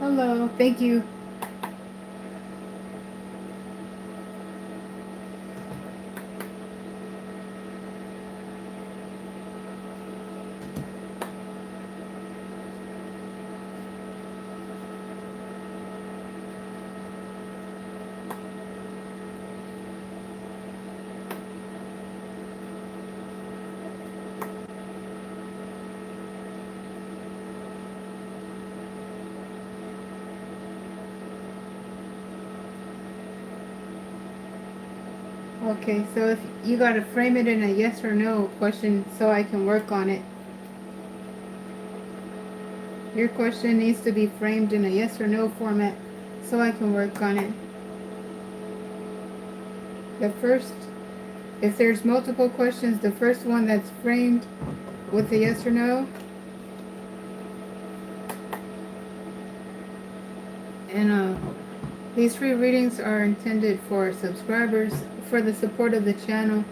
Hello. Thank you. Okay, so if you gotta frame it in a yes or no question so I can work on it. Your question needs to be framed in a yes or no format so I can work on it. The first, if there's multiple questions, the first one that's framed with a yes or no, and these free readings are intended for subscribers, for the support of the channel.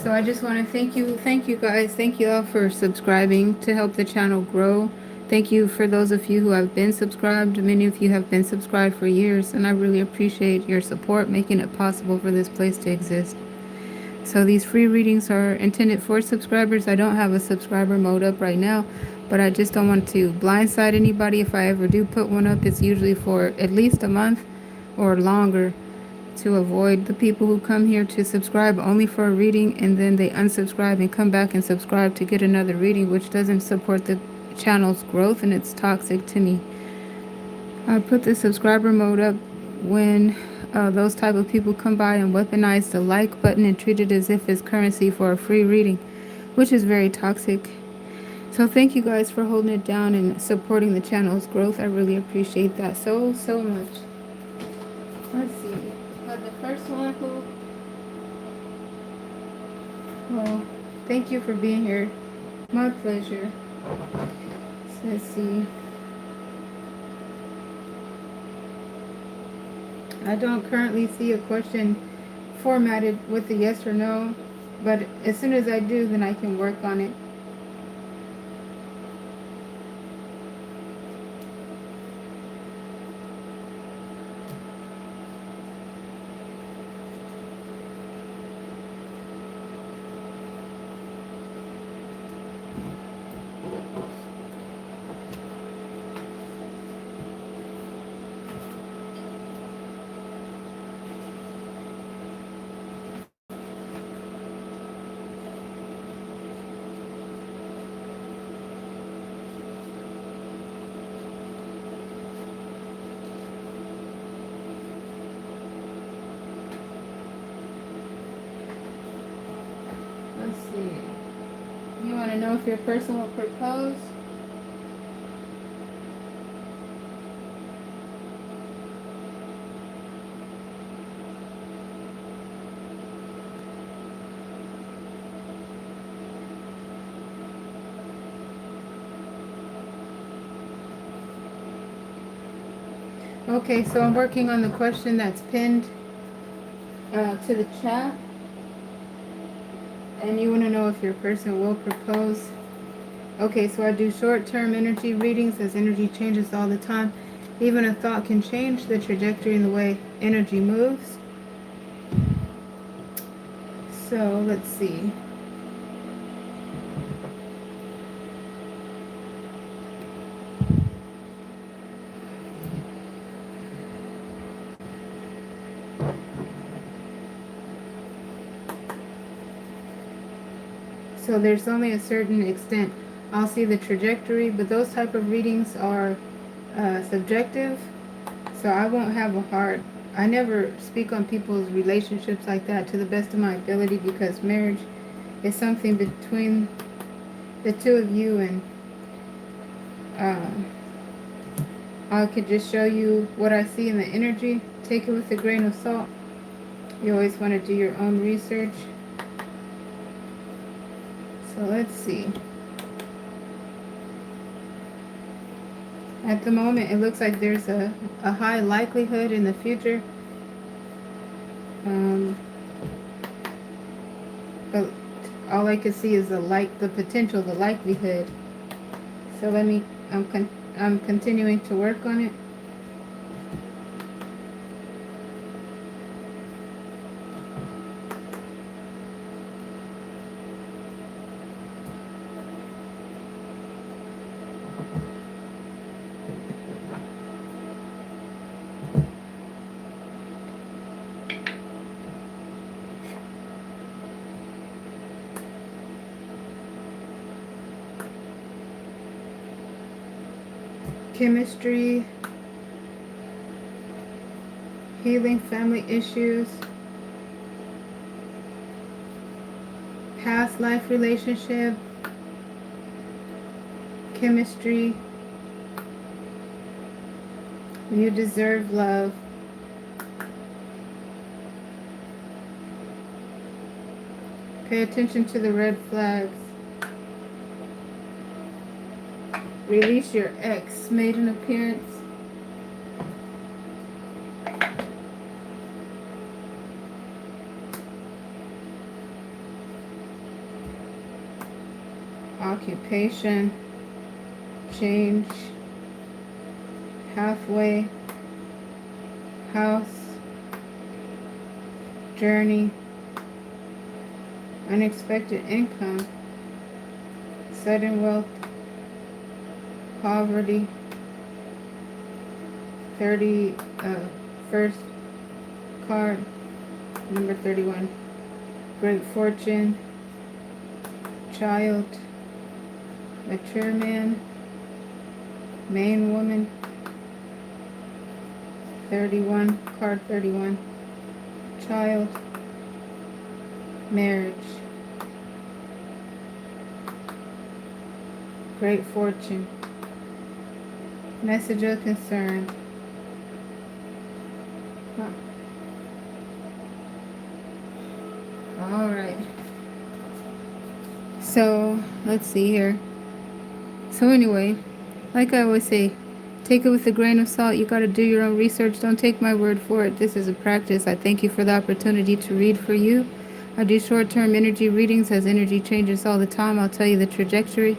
So I just want to thank you guys, thank you all for subscribing to help the channel grow. Thank you for those of you who have been subscribed. Many of you have been subscribed for years, and I really appreciate your support, making it possible for this place to exist. So these free readings are intended for subscribers. I don't have a subscriber mode up right now, but I just don't want to blindside anybody. If I ever do put one up, it's usually for at least a month or longer, to avoid the people who come here to subscribe only for a reading and then they unsubscribe and come back and subscribe to get another reading, which doesn't support the channel's growth and it's toxic to me. I put the subscriber mode up when those type of people come by and weaponize the like button and treat it as if it's currency for a free reading, which is very toxic. So thank you guys for holding it down and supporting the channel's growth. I really appreciate that so much. Let's see. The first one who... Well, thank you for being here. My pleasure. So let's see. I don't currently see a question formatted with a yes or no, but as soon as I do, then I can work on it. Let's see. You want to know if your person will propose? Okay, so I'm working on the question that's pinned to the chat. And you want to know if your person will propose. Okay, so I do short-term energy readings as energy changes all the time. Even a thought can change the trajectory and the way energy moves. So let's see. So there's only a certain extent I'll see the trajectory, but those type of readings are subjective. So I won't have a hard... I never speak on people's relationships like that to the best of my ability, because marriage is something between the two of you, and I could just show you what I see in the energy. Take it with a grain of salt. You always want to do your own research. So let's see. At the moment, it looks like there's a high likelihood in the future. But All I can see is the potential, the likelihood. So I'm continuing to work on it. Chemistry, healing family issues, past life relationship, chemistry, you deserve love. Pay attention to the red flags. Release your ex made an appearance. Occupation, change, halfway, house, journey, unexpected income, sudden wealth, poverty, 31st card, number 31, great fortune, child, mature man, main woman, 31, card 31, child, marriage, great fortune, message of concern. All right. So let's see here. So anyway, like I always say, take it with a grain of salt. You got to do your own research. Don't take my word for it. This is a practice. I thank you for the opportunity to read for you. I do short-term energy readings as energy changes all the time. I'll tell you the trajectory.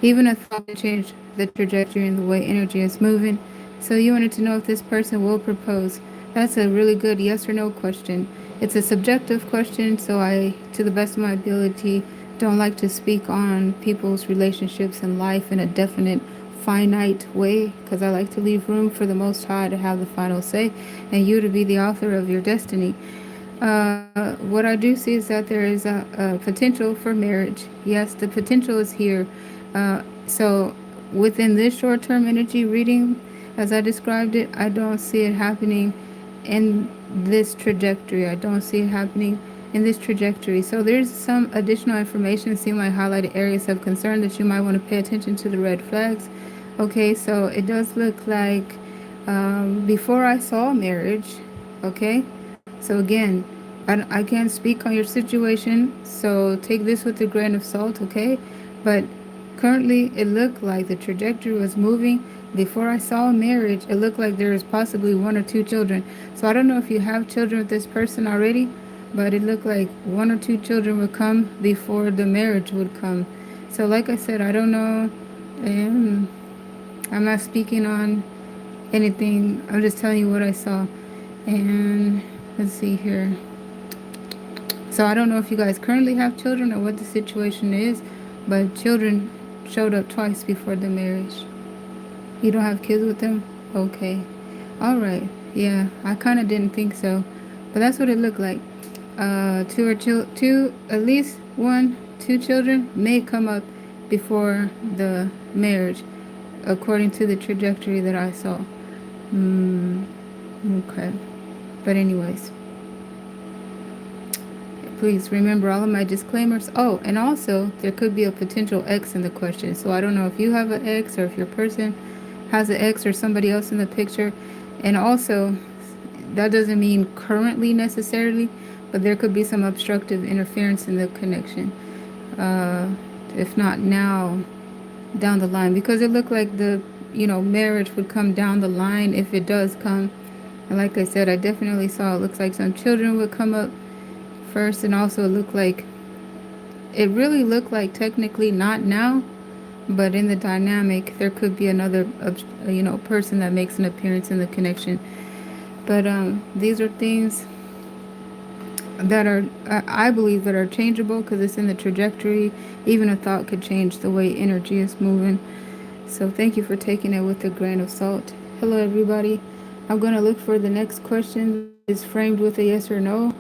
Even a thought can change the trajectory and the way energy is moving. So you wanted to know if this person will propose. That's a really good yes or no question. It's a subjective question, so I, to the best of my ability, don't like to speak on people's relationships in life in a definite, finite way, because I like to leave room for the Most High to have the final say and you to be the author of your destiny. What I do see is that there is a potential for marriage. Yes, the potential is here. So within this short-term energy reading, as I described it, I don't see it happening in this trajectory. I don't see it happening in this trajectory. So there's some additional information, see my highlighted areas of concern that you might want to pay attention to the red flags. Okay, so it does look like before I saw marriage, okay? So again, I can't speak on your situation, so take this with a grain of salt, okay? But currently, it looked like the trajectory was moving. Before I saw marriage, it looked like there was possibly 1 or 2 children. So I don't know if you have children with this person already, but it looked like 1 or 2 children would come before the marriage would come. So like I said, I don't know. I'm not speaking on anything. I'm just telling you what I saw. And let's see here. So I don't know if you guys currently have children or what the situation is, but children showed up twice before the marriage. You don't have kids with them? Okay. All right. Yeah, I kind of didn't think so, but that's what it looked like. At least 1, 2 children may come up before the marriage, according to the trajectory that I saw. Okay. But anyways, please remember all of my disclaimers. Oh, and also there could be a potential ex in the question. So I don't know if you have an ex or if your person has an ex or somebody else in the picture. And also, that doesn't mean currently necessarily, but there could be some obstructive interference in the connection. If not now, down the line, because it looked like the marriage would come down the line if it does come. And like I said, I definitely saw it looks like some children would come up first, and also it looked like it really looked like technically not now, but in the dynamic, there could be another, person that makes an appearance in the connection. But these are things that are, I believe, that are changeable because it's in the trajectory. Even a thought could change the way energy is moving. So thank you for taking it with a grain of salt. Hello, everybody. I'm going to look for the next question. Is framed with a yes or no.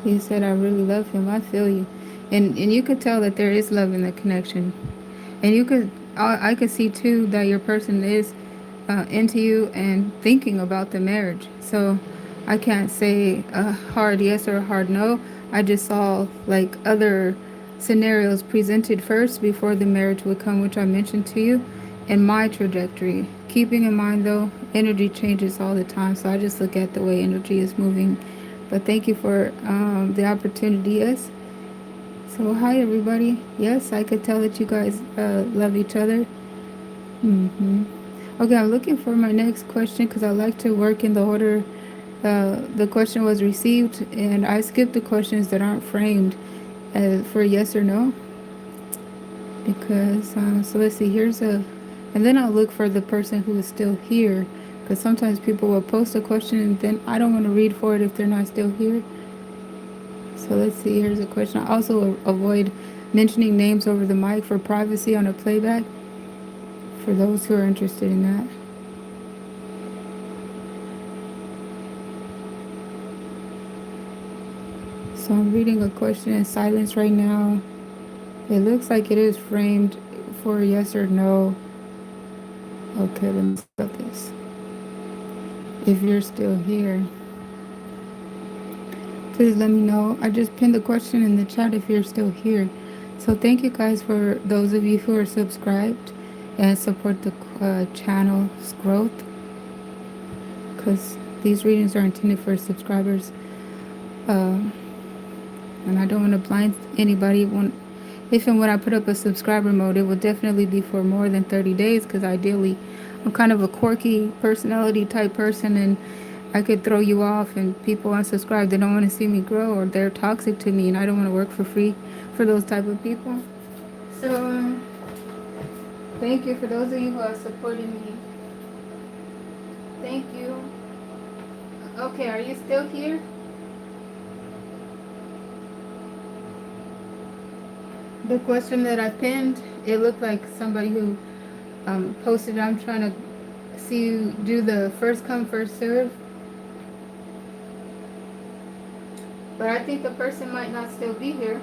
He said, I really love him. I feel you. And you could tell that there is love in the connection. And I could see too that your person is into you and thinking about the marriage. So I can't say a hard yes or a hard no. I just saw like other scenarios presented first before the marriage would come, which I mentioned to you, in my trajectory. Keeping in mind though, energy changes all the time. So I just look at the way energy is moving. But thank you for the opportunity. Yes. So hi everybody. Yes, I could tell that you guys love each other. Okay, I'm looking for my next question because I like to work in the order the question was received, and I skipped the questions that aren't framed for yes or no because so let's see. And then I'll look for the person who is still here because sometimes people will post a question and then I don't want to read for it if they're not still here. So let's see. Here's a question. I also avoid mentioning names over the mic for privacy on a playback for those who are interested in that. So I'm reading a question in silence right now. It looks like it is framed for yes or no. Okay, let me start this. If you're still here, please let me know. I just pinned the question in the chat if you're still here. So thank you guys for those of you who are subscribed and support the channel's growth, because these readings are intended for subscribers. And I don't want to blind anybody. If and when I put up a subscriber mode, it will definitely be for more than 30 days because ideally I'm kind of a quirky personality type person and I could throw you off and people unsubscribe. They don't want to see me grow or they're toxic to me and I don't want to work for free for those type of people. So thank you for those of you who are supporting me. Thank you. Okay, are you still here? The question that I pinned, it looked like somebody who posted. I'm trying to see you do the first come first serve, but I think the person might not still be here.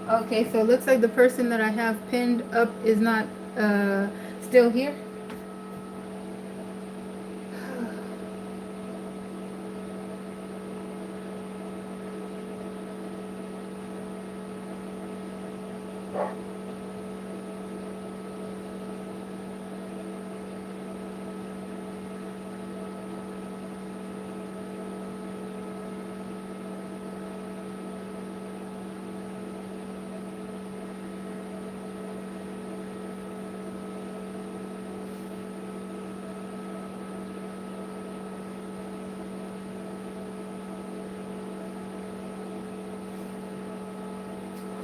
Okay, so it looks like the person that I have pinned up is not still here.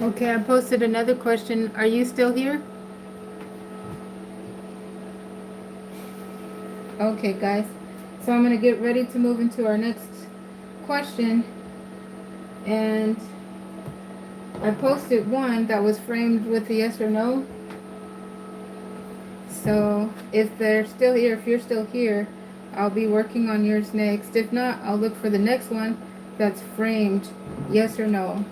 Okay, I posted another question. Are you still here? Okay, guys. So I'm going to get ready to move into our next question. And I posted one that was framed with a yes or no. So if they're still here, if you're still here, I'll be working on yours next. If not, I'll look for the next one that's framed yes or no.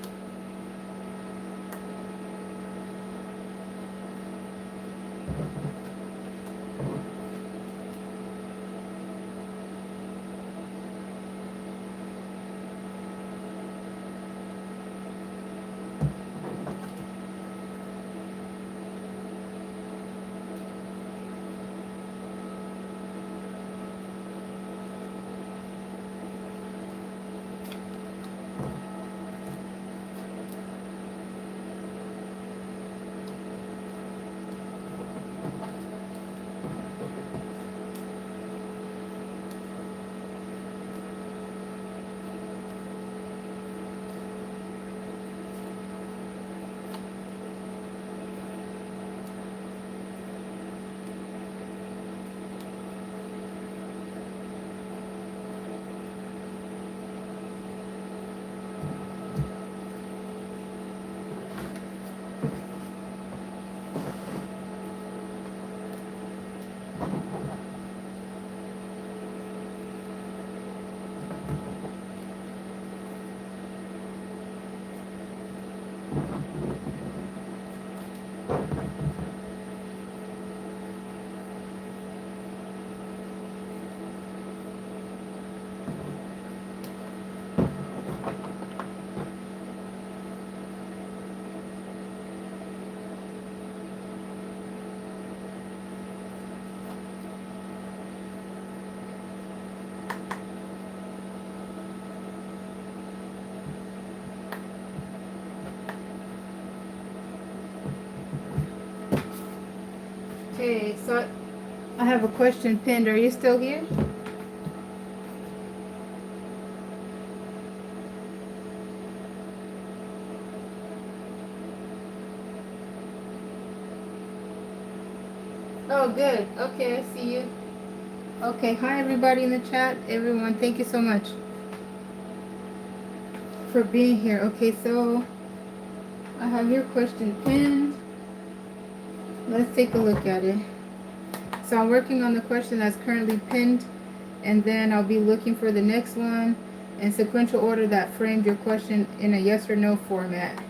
Okay, so I have a question pinned. Are you still here? Oh, good. Okay, I see you. Okay, hi everybody in the chat. Everyone, thank you so much for being here. Okay, so I have your question pinned. Let's take a look at it. So I'm working on the question that's currently pinned, and then I'll be looking for the next one in sequential order that framed your question in a yes or no format.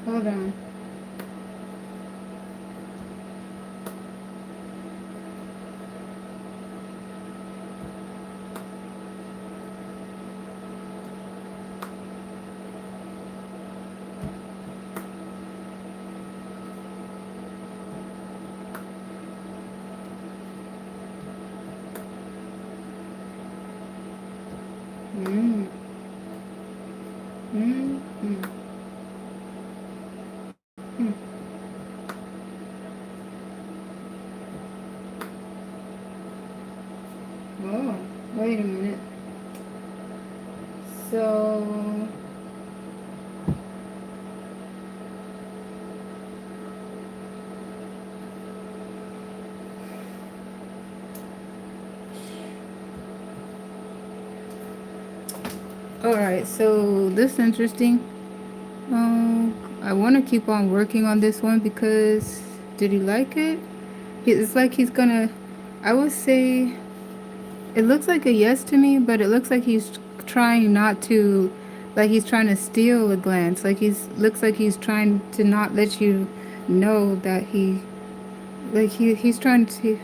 Hold on. Mm. Mm. Mm. Mm. Oh, wait a minute. So, all right. So this is interesting. I want to keep on working on this one because did he like it? It's like he's gonna. I would say it looks like a yes to me, but it looks like he's trying not to, like he's trying to steal a glance. Like looks like he's trying to not let you know that he's trying to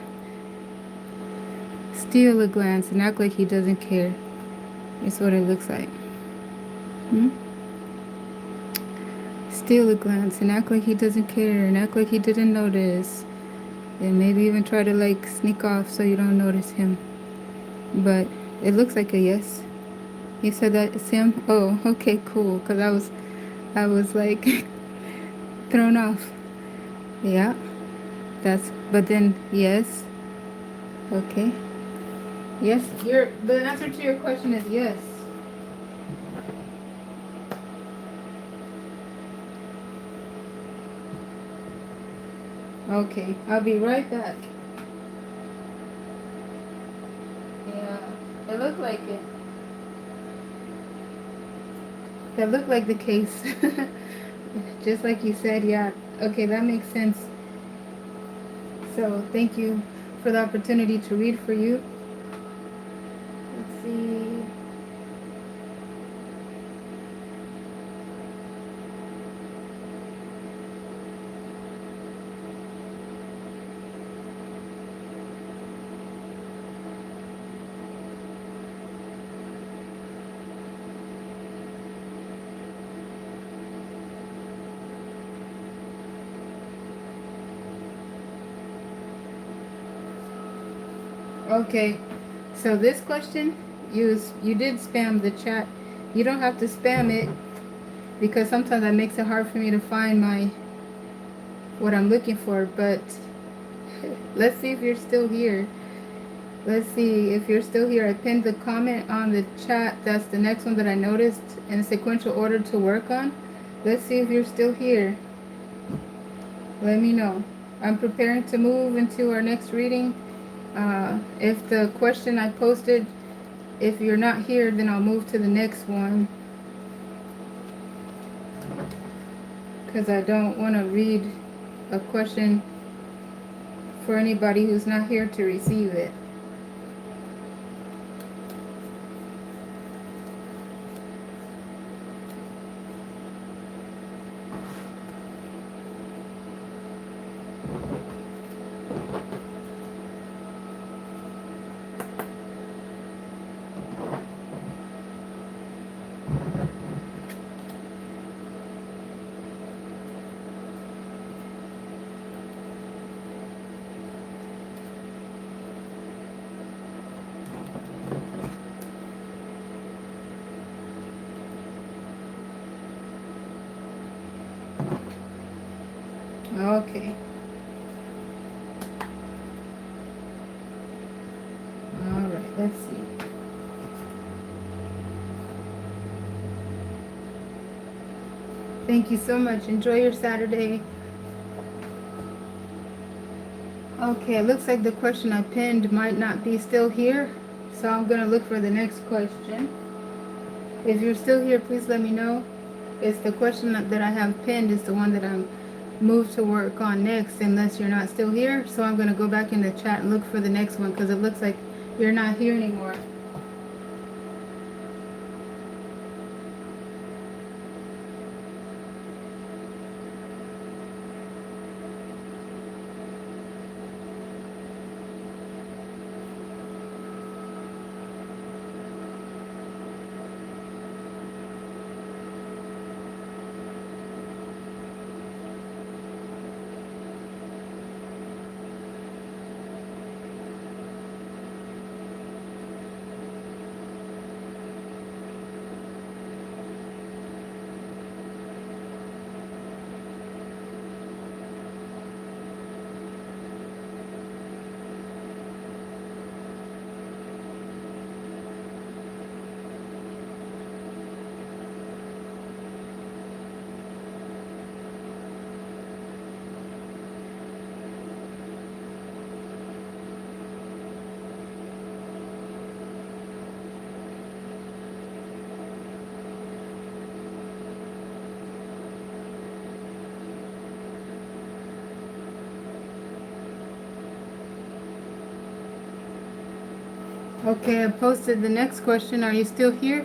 steal a glance and act like he doesn't care. It's what it looks like. Hmm? Steal a glance and act like he doesn't care and act like he didn't notice. And maybe even try to like sneak off so you don't notice him. But it looks like a yes. You said that, Sam? Oh, okay, cool. Cause I was like, Thrown off. Yeah. That's, but then, yes. Okay. Yes. The answer to your question is yes. Okay. I'll be right back. Yeah. It looked like it. That looked like the case. Just like you said, yeah. Okay, that makes sense. So thank you for the opportunity to read for you. Let's see. Okay, so this question, you did spam the chat. You don't have to spam it because sometimes that makes it hard for me to find what I'm looking for. But let's see if you're still here. Let's see if you're still here. I pinned the comment on the chat. That's the next one that I noticed in sequential order to work on. Let's see if you're still here. Let me know. I'm preparing to move into our next reading. If the question I posted, if you're not here, then I'll move to the next one because I don't want to read a question for anybody who's not here to receive it. Okay. All right, let's see. Thank you so much. Enjoy your Saturday. Okay, it looks like the question I pinned might not be still here, so I'm going to look for the next question. If you're still here, please let me know. It's the question that I have pinned is the one that I'm moved to work on next, unless you're not still here. So I'm going to go back in the chat and look for the next one because it looks like you're not here anymore. Okay, I posted the next question. Are you still here?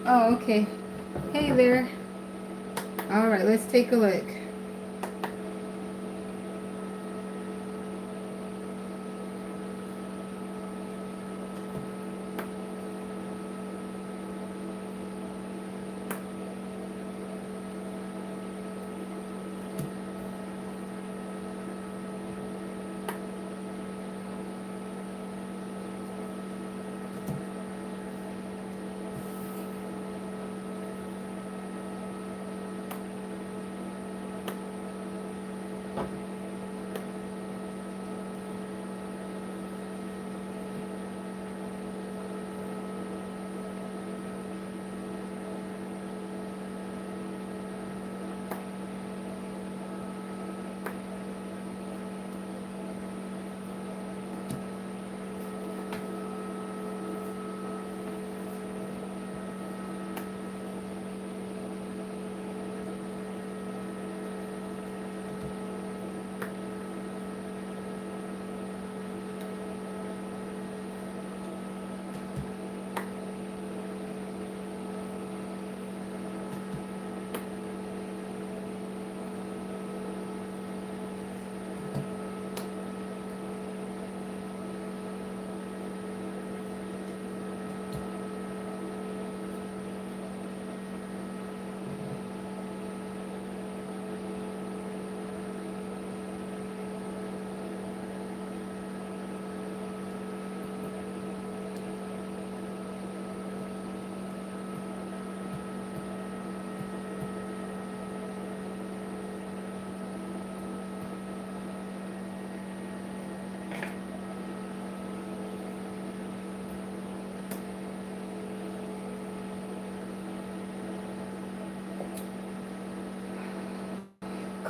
Oh, okay. Hey there. All right, let's take a look.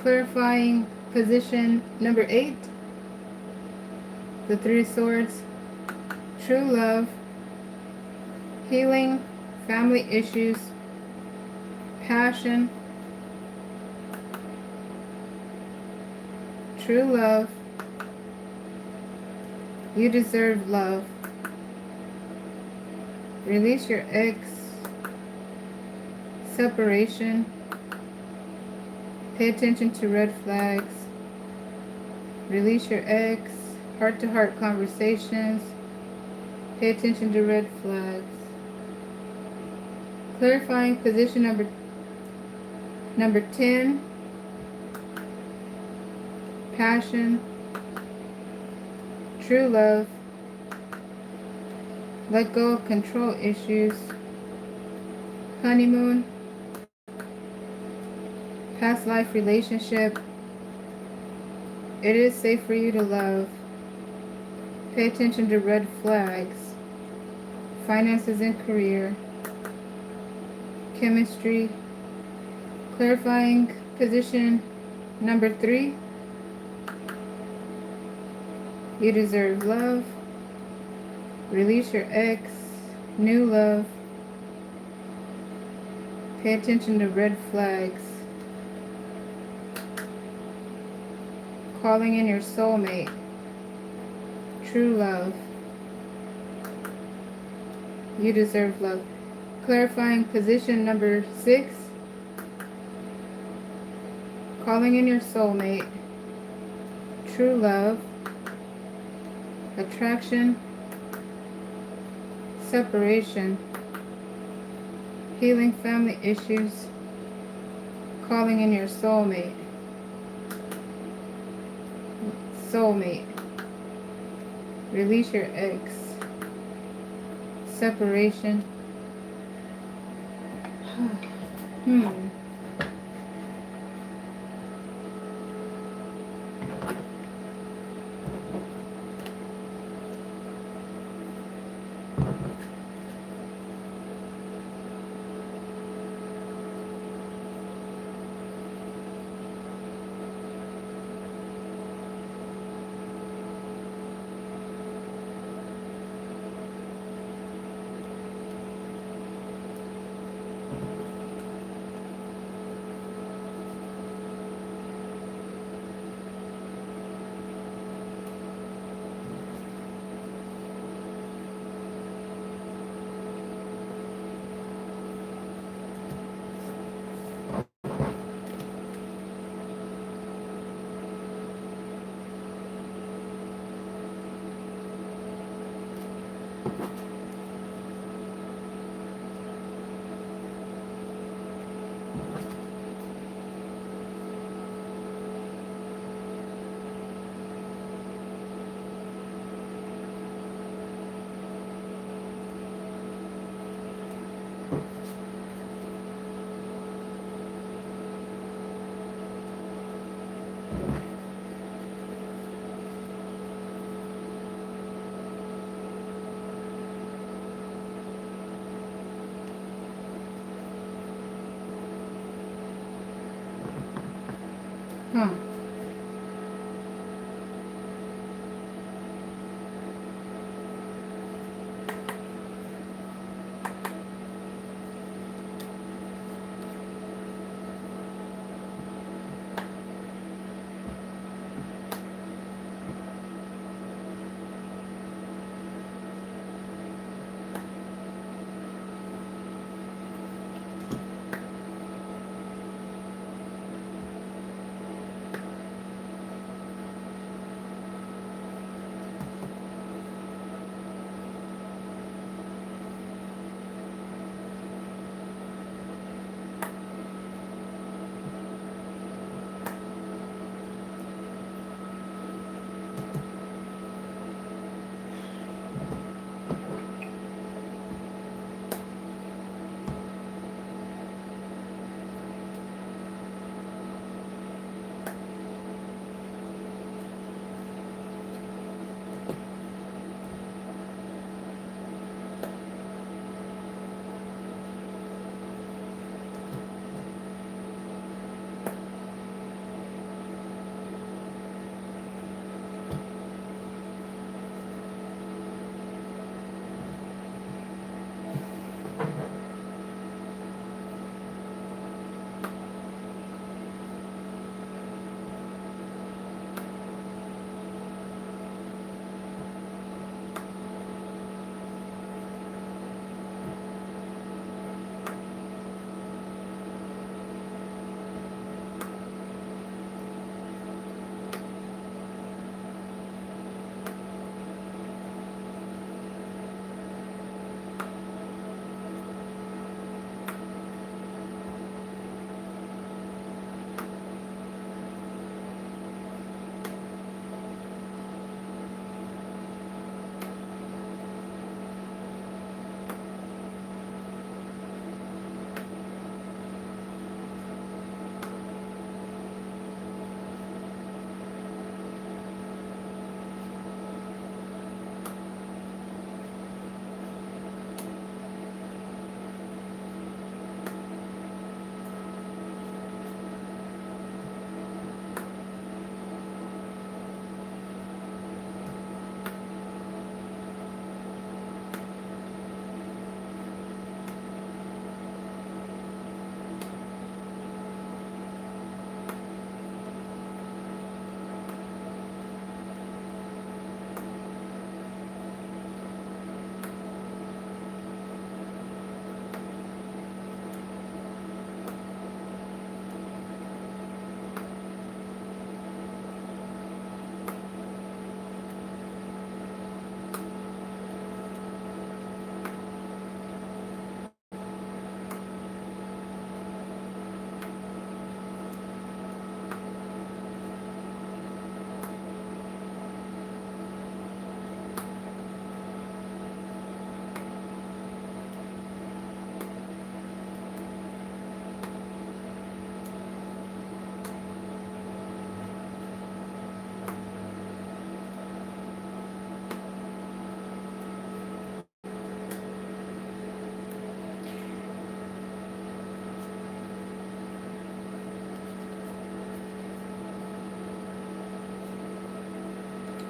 Clarifying position number 8, the Three of Swords, true love, healing, family issues, passion, true love, you deserve love, release your ex, separation, pay attention to red flags, release your ex, heart-to-heart conversations, pay attention to red flags. Clarifying position number 10, passion, true love, let go of control issues, honeymoon, past life relationship, it is safe for you to love, pay attention to red flags, finances and career, chemistry. Clarifying position number 3, you deserve love, release your ex, new love, pay attention to red flags, calling in your soulmate, true love, you deserve love. Clarifying position number 6, calling in your soulmate, true love, attraction, separation, healing family issues, calling in your soulmate, release your ex, separation.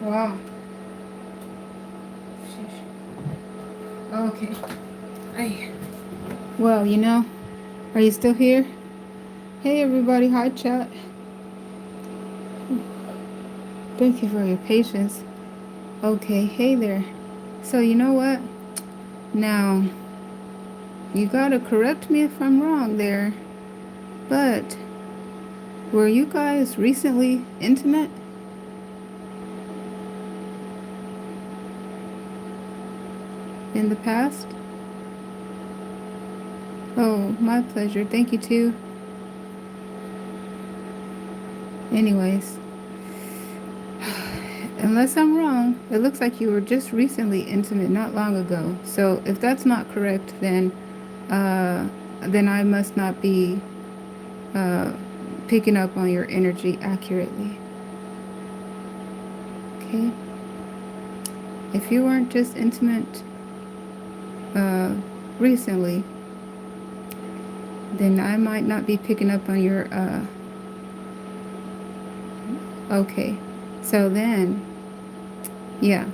Wow. Sheesh. Okay. Ay. Well, are you still here? Hey, everybody. Hi, chat. Thank you for your patience. Okay. Hey there. So, you know what? Now, you gotta correct me if I'm wrong there, but were you guys recently intimate in the past? Oh, my pleasure. Thank you, too. Anyways, unless I'm wrong, it looks like you were just recently intimate not long ago. So if that's not correct, uh, then I must not be uh, picking up on your energy accurately. Okay? If you weren't just intimate uh, recently, then I might not be picking up on your. Okay. So then, yeah,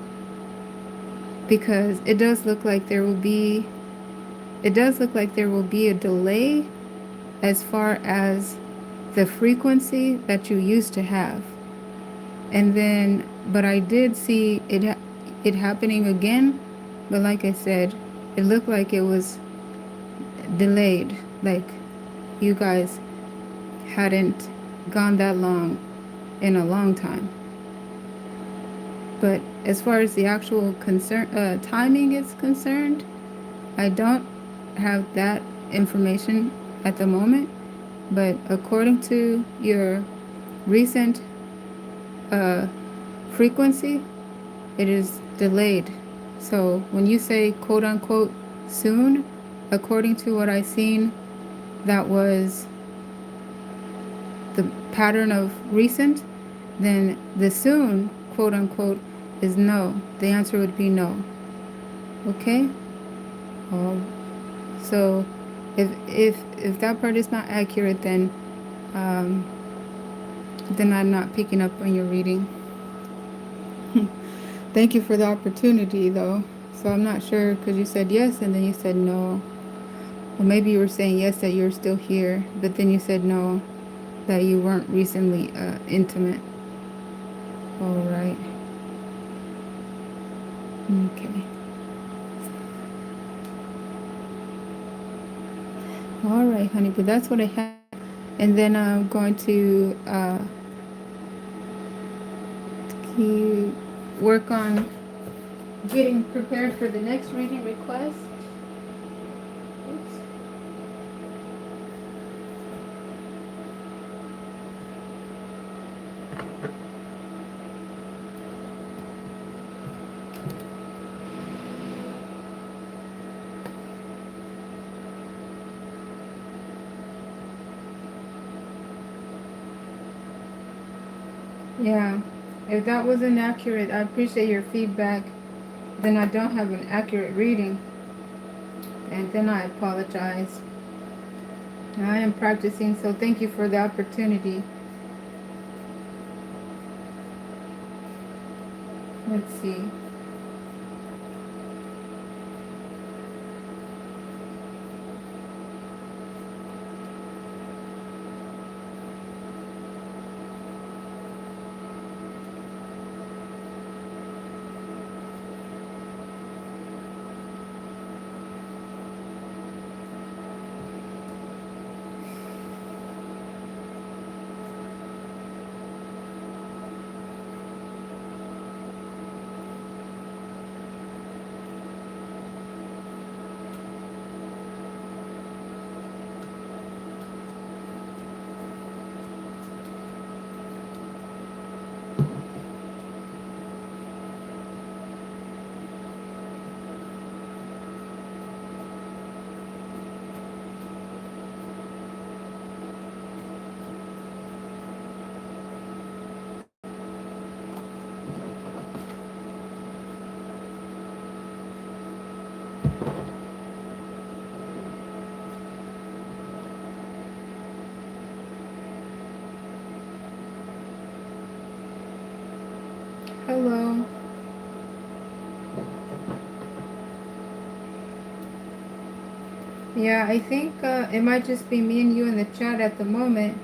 because it does look like there will be. It does look like there will be a delay as far as the frequency that you used to have. And then, but I did see it happening again. But like I said, it looked like it was delayed. Like you guys hadn't gone that long in a long time. But as far as the actual timing is concerned, I don't have that information at the moment. But according to your recent uh, frequency, it is delayed. So when you say quote unquote soon, according to what I seen, that was the pattern of recent, then the soon quote unquote is no. The answer would be no. Okay? Oh, so if that part is not accurate, um, then I'm not picking up on your reading. Thank you for the opportunity, though. So I'm not sure because you said yes and then you said no. Well, maybe you were saying yes that you're still here, but then you said no, that you weren't recently intimate. All right. Okay. All right, honey, but that's what I had. And then I'm going to work on getting prepared for the next reading request. Oops. Yeah, if that was inaccurate, I appreciate your feedback. Then I don't have an accurate reading, and then I apologize. I am practicing, so thank you for the opportunity. Let's see. Hello. Yeah, I think it might just be me and you in the chat at the moment.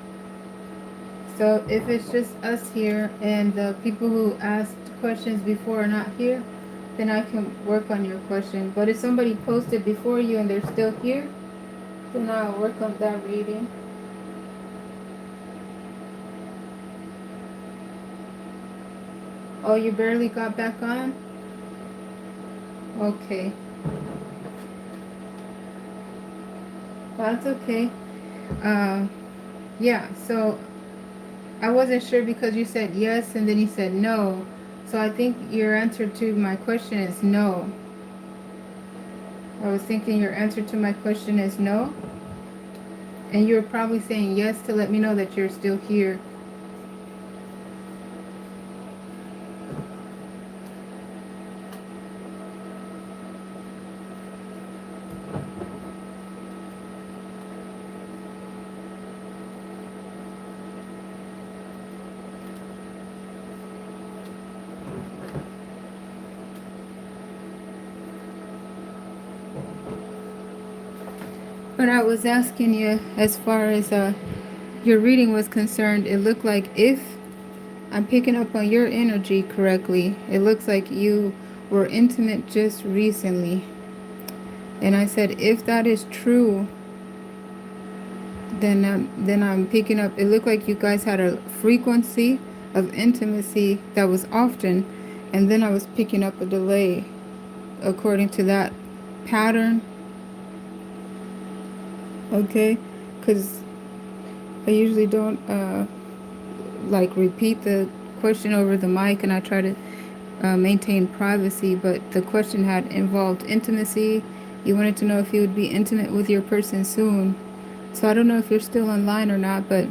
So if it's just us here and the people who asked questions before are not here, then I can work on your question. But if somebody posted before you and they're still here, then I'll work on that reading. Oh, you barely got back on? Okay. That's okay. Uh, yeah, so I wasn't sure because you said yes and then you said no. So I think your answer to my question is no. I was thinking your answer to my question is no. And you're probably saying yes to let me know that you're still here. But I was asking you, as far as your reading was concerned, it looked like, if I'm picking up on your energy correctly, it looks like you were intimate just recently. And I said, if that is true, then I'm picking up, it looked like you guys had a frequency of intimacy that was often, and then I was picking up a delay according to that pattern. Okay, because I usually don't like repeat the question over the mic, and I try to maintain privacy, but the question had involved intimacy. You wanted to know if you would be intimate with your person soon. So I don't know if you're still online or not, but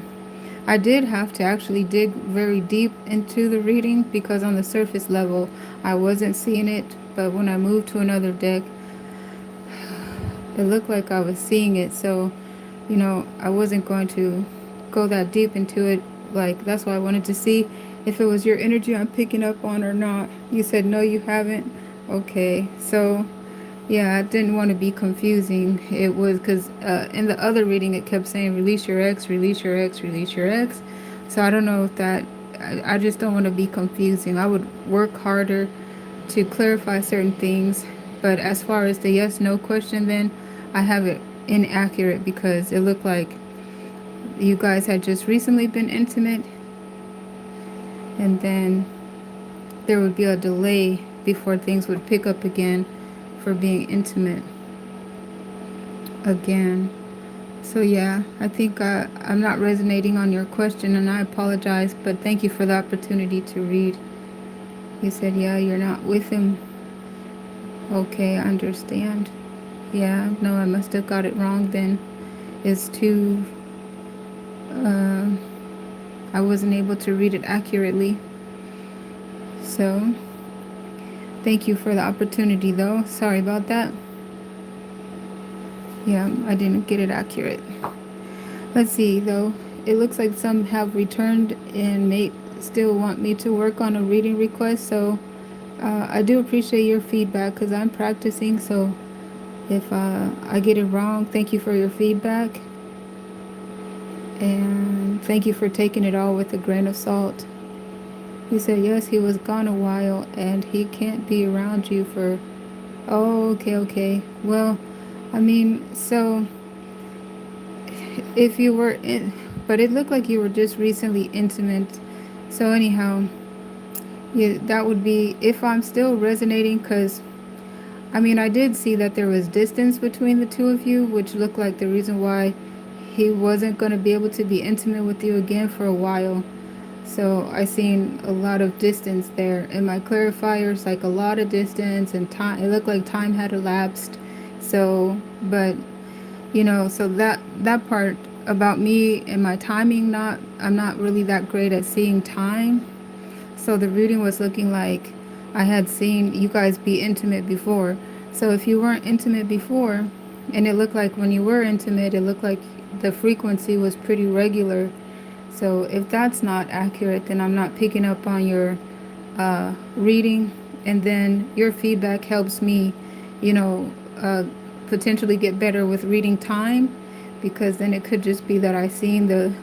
I did have to actually dig very deep into the reading because on the surface level I wasn't seeing it, but when I moved to another deck, it looked like I was seeing it. So, I wasn't going to go that deep into it. Like, that's why I wanted to see if it was your energy I'm picking up on or not. You said no, you haven't. Okay, so yeah, I didn't want to be confusing. It was because in the other reading it kept saying release your ex, release your ex, release your ex. So I don't know if that. I just don't want to be confusing. I would work harder to clarify certain things. But as far as the yes no question, then I have it inaccurate because it looked like you guys had just recently been intimate, and then there would be a delay before things would pick up again for being intimate again. So yeah, I think I'm not resonating on your question, and I apologize, but thank you for the opportunity to read. You said, yeah, you're not with him. Okay, I understand. Yeah, no, I must have got it wrong then. It's too, uh, I wasn't able to read it accurately. So, thank you for the opportunity though. Sorry about that. Yeah, I didn't get it accurate. Let's see though. It looks like some have returned and may still want me to work on a reading request. So, I do appreciate your feedback because I'm practicing. So, if I get it wrong, thank you for your feedback. And thank you for taking it all with a grain of salt. You said, yes, he was gone a while and he can't be around you for. Oh, okay. Well, I mean, so if you were in. But it looked like you were just recently intimate. So, anyhow, yeah, that would be if I'm still resonating because. I mean, I did see that there was distance between the two of you, which looked like the reason why he wasn't going to be able to be intimate with you again for a while. So I seen a lot of distance there. In my clarifiers, like a lot of distance and time. It looked like time had elapsed. So, but so that part about me and my timing, I'm not really that great at seeing time. So the reading was looking like I had seen you guys be intimate before. So if you weren't intimate before, and it looked like when you were intimate, it looked like the frequency was pretty regular. So if that's not accurate, then I'm not picking up on your reading, and then your feedback helps me, you know, potentially get better with reading time, because then it could just be that I seen the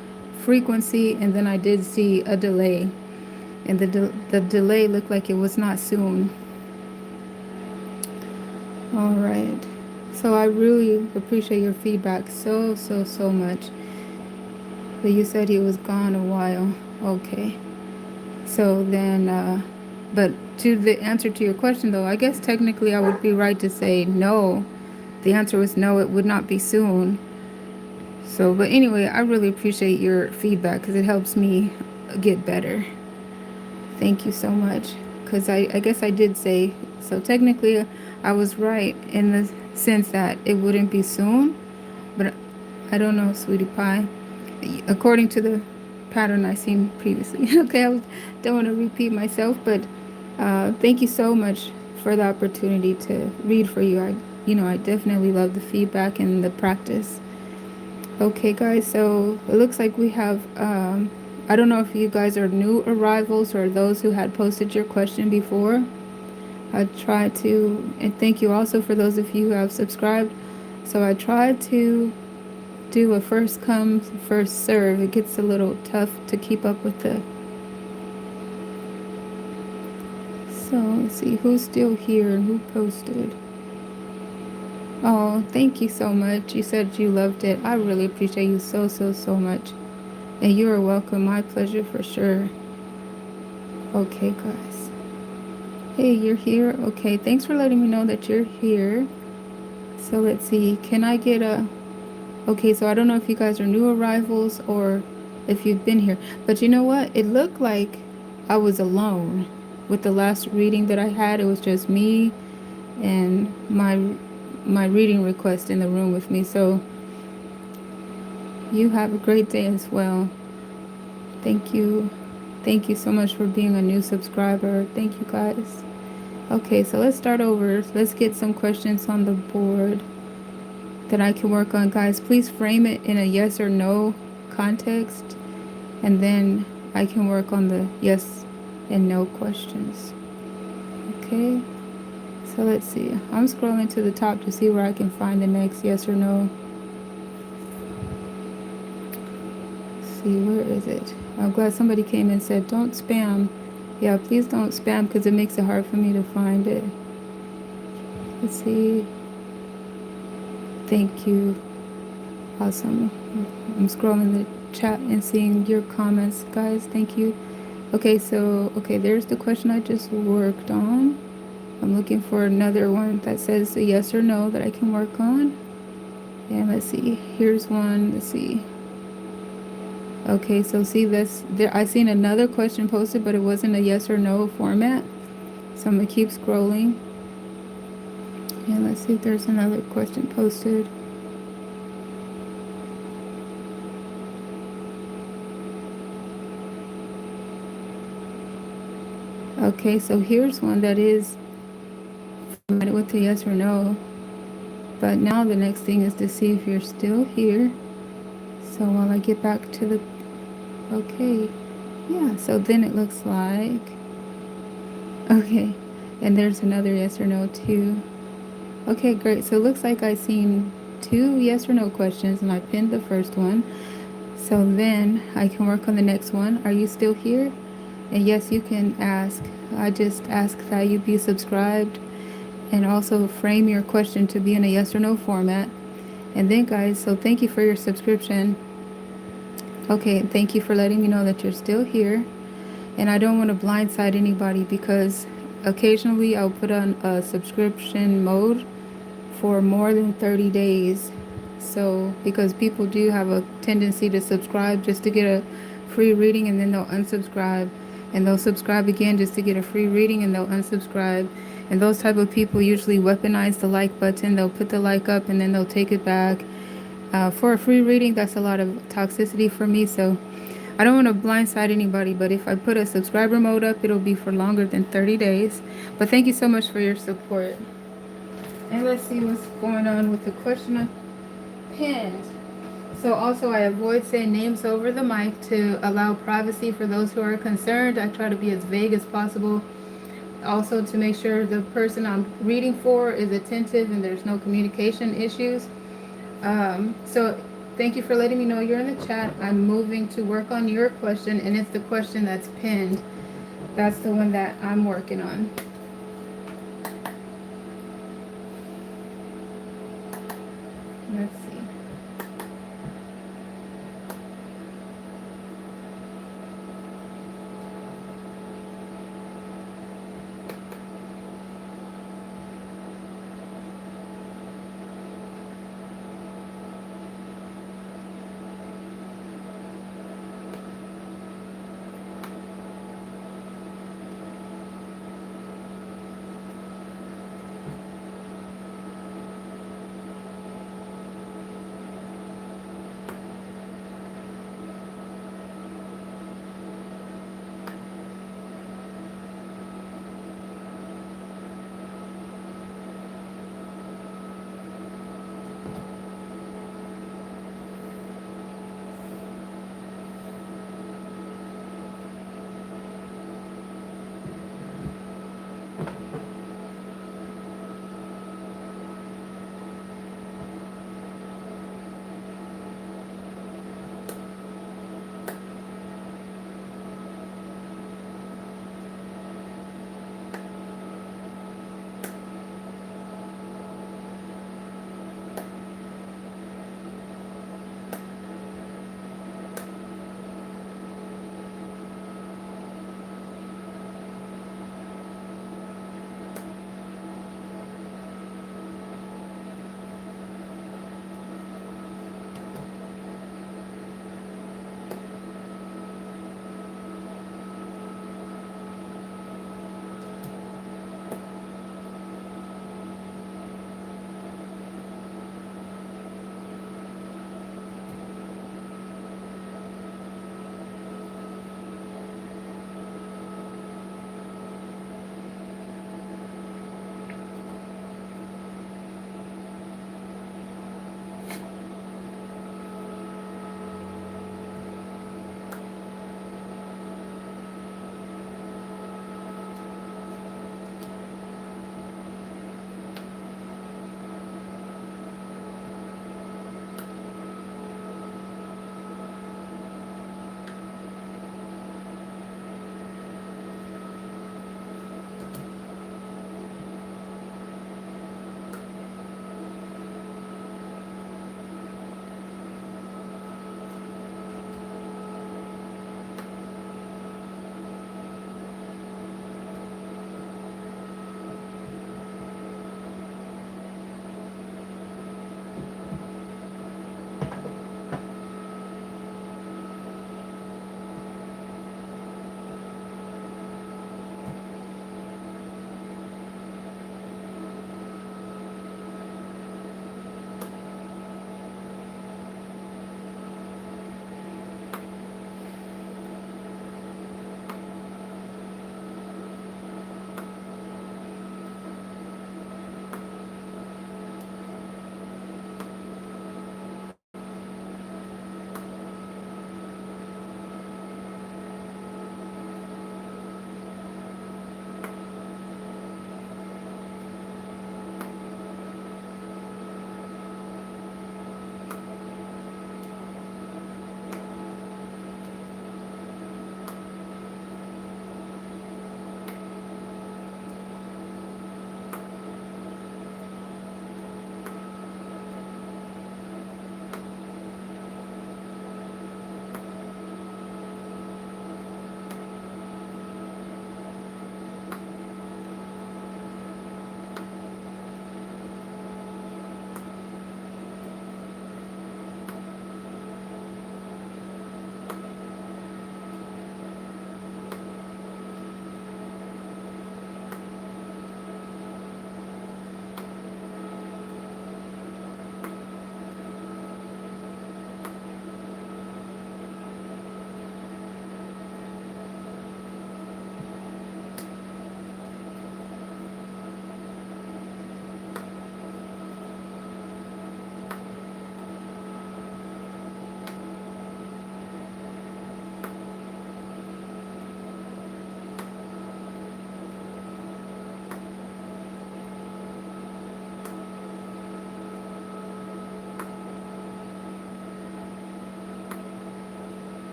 frequency and then I did see a delay, and the delay looked like it was not soon. All right. So I really appreciate your feedback so much. But you said he was gone a while. Okay. So then, but to the answer to your question though, I guess technically I would be right to say no. The answer was no, it would not be soon. So, but anyway, I really appreciate your feedback because it helps me get better. Thank you so much. Because I guess I did say, so technically I was right in the sense that it wouldn't be soon, but I don't know, sweetie pie. According to the pattern I seen previously. Okay, don't want to repeat myself, but thank you so much for the opportunity to read for you. I definitely love the feedback and the practice. Okay, guys, so it looks like we have, I don't know if you guys are new arrivals or those who had posted your question before. I try to, and thank you also for those of you who have subscribed. So I try to do a first come, first serve. It gets a little tough to keep up with the. So let's see who's still here and who posted. Oh, thank you so much. You said you loved it. I really appreciate you so much. And you are welcome. My pleasure for sure. Okay, guys. Hey, you're here? Okay, thanks for letting me know that you're here. So let's see. Can I get a... Okay, so I don't know if you guys are new arrivals or if you've been here. But you know what? It looked like I was alone with the last reading that I had. It was just me and my reading request in the room with me. So you have a great day as well. Thank you. Thank you so much for being a new subscriber. Thank you, guys. Okay, so let's start over. Let's get some questions on the board that I can work on. Guys, please frame it in a yes or no context, and then I can work on the yes and no questions. Okay, so let's see. I'm scrolling to the top to see where I can find the next yes or no. Let's see, where is it? I'm glad somebody came and said, don't spam. Yeah, please don't spam because it makes it hard for me to find it. Let's see. Thank you. Awesome. I'm scrolling the chat and seeing your comments, guys. Thank you. Okay, so, okay, there's the question I just worked on. I'm looking for another one that says a yes or no that I can work on. And let's see. Here's one. Let's see. Okay, so see this. There, I seen another question posted, but it wasn't a yes or no format. So I'm going to keep scrolling. And let's see if there's another question posted. Okay, so here's one that is formatted with a yes or no. But now the next thing is to see if you're still here. So while I get back to the... Okay. Yeah, so then it looks like... Okay. And there's another yes or no too. Okay, great. So it looks like I seen 2 yes or no questions and I pinned the first one. So then I can work on the next one. Are you still here? And yes, you can ask. I just ask that you be subscribed and also frame your question to be in a yes or no format. And then guys, so thank you for your subscription. Okay, thank you for letting me know that you're still here. And I don't want to blindside anybody because occasionally I'll put on a subscription mode for more than 30 days. So because people do have a tendency to subscribe just to get a free reading and then they'll unsubscribe, and they'll subscribe again just to get a free reading and they'll unsubscribe. And those type of people usually weaponize the like button. They'll put the like up and then they'll take it back. For a free reading, that's a lot of toxicity for me. So I don't want to blindside anybody, but if I put a subscriber mode up, it'll be for longer than 30 days. But thank you so much for your support. And let's see what's going on with the question I pinned. So also I avoid saying names over the mic to allow privacy for those who are concerned. I try to be as vague as possible. Also to make sure the person I'm reading for is attentive and there's no communication issues. So thank you for letting me know you're in the chat. I'm moving to work on your question, and it's the question that's pinned. That's the one that I'm working on. Let's see.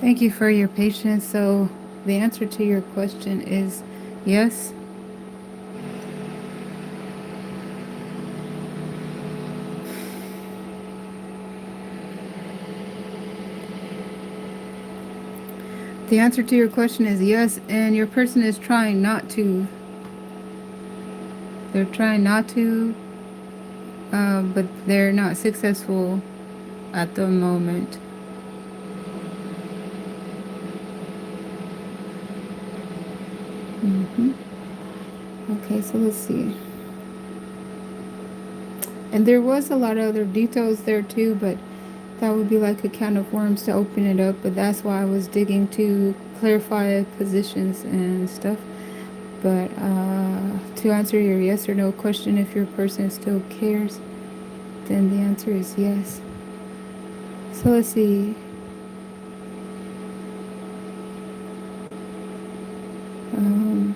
Thank you for your patience. So the answer to your question is yes. The answer to your question is yes, and your person is trying not to. They're trying not to, but they're not successful at the moment. Okay, so let's see. And there was a lot of other details there too, but that would be like a can of worms to open it up. But that's why I was digging to clarify positions and stuff. But to answer your yes or no question, if your person still cares, then the answer is yes. So let's see. Um,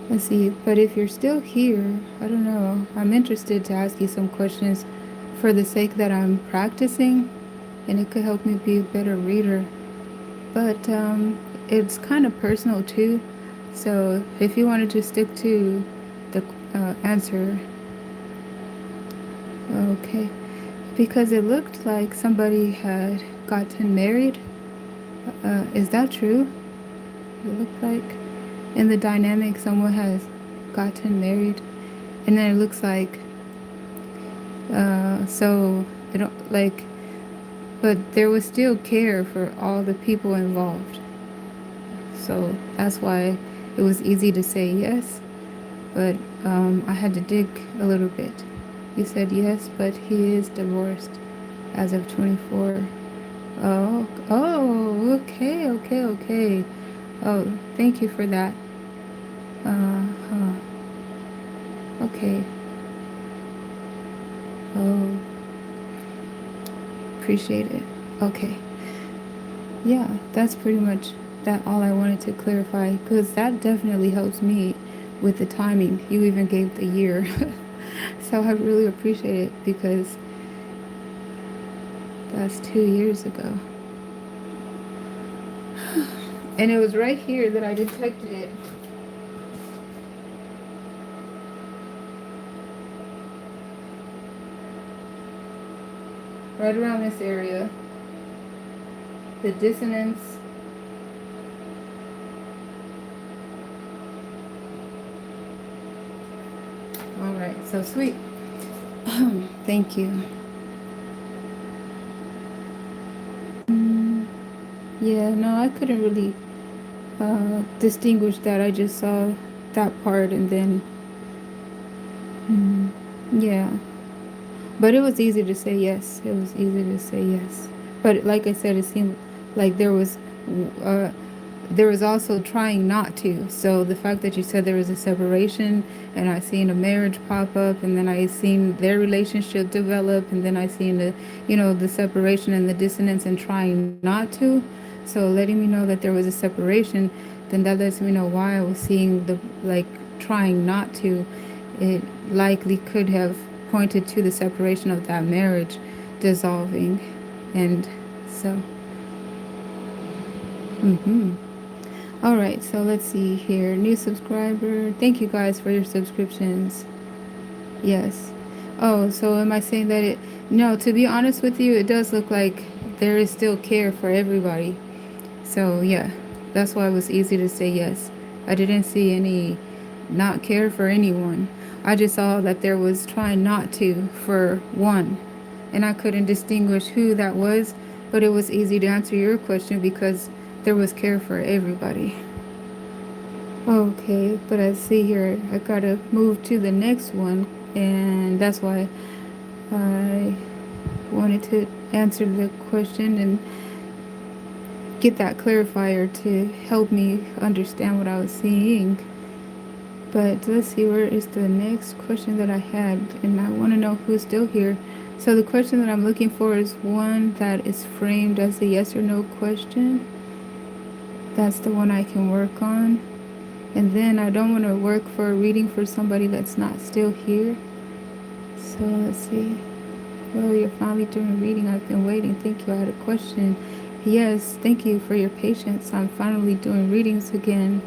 let's see. But if you're still here, I don't know. I'm interested to ask you some questions for the sake that I'm practicing, and it could help me be a better reader. But it's kind of personal too. So if you wanted to stick to the answer, okay. Because it looked like somebody had gotten married. Is that true? It looked like in the dynamic someone has gotten married, and then it looks like so it don't like, but there was still care for all the people involved. So that's why it was easy to say yes, but I had to dig a little bit. You said yes, but he is divorced as of 24. Oh, okay. Oh, thank you for that. Huh. Okay. Oh, appreciate it. Okay. Yeah, that's pretty much that all I wanted to clarify because that definitely helps me with the timing. You even gave the year. So I really appreciate it because that's 2 years ago. And it was right here that I detected it. Right around this area. The dissonance. All right, so sweet. Thank you. Yeah, no, I couldn't really distinguish that. I just saw that part and then, yeah. But it was easy to say yes. It was easy to say yes. But like I said, it seemed like uh, there was also trying not to. So the fact that you said there was a separation, and I seen a marriage pop up, and then I seen their relationship develop, and then I seen the separation and the dissonance and trying not to. So letting me know that there was a separation, then that lets me know why I was seeing the like trying not to. It likely could have pointed to the separation of that marriage dissolving, and so. All right, so let's see here. New subscriber. Thank you guys for your subscriptions. Yes. Oh, so am I saying that it? No, to be honest with you, it does look like there is still care for everybody. So, yeah, that's why it was easy to say yes. I didn't see any not care for anyone. I just saw that there was trying not to for one. And I couldn't distinguish who that was, but it was easy to answer your question because there was care for everybody. Okay, but I see here I gotta move to the next one, and that's why I wanted to answer the question and get that clarifier to help me understand what I was seeing. But let's see, where is the next question that I had? And I want to know who's still here. So the question that I'm looking for is one that is framed as a yes or no question. That's the one I can work on. And then I don't want to work for a reading for somebody that's not still here. So let's see. Well, you're finally doing a reading. I've been waiting. Thank you. I had a question. Yes, thank you for your patience. I'm finally doing readings again.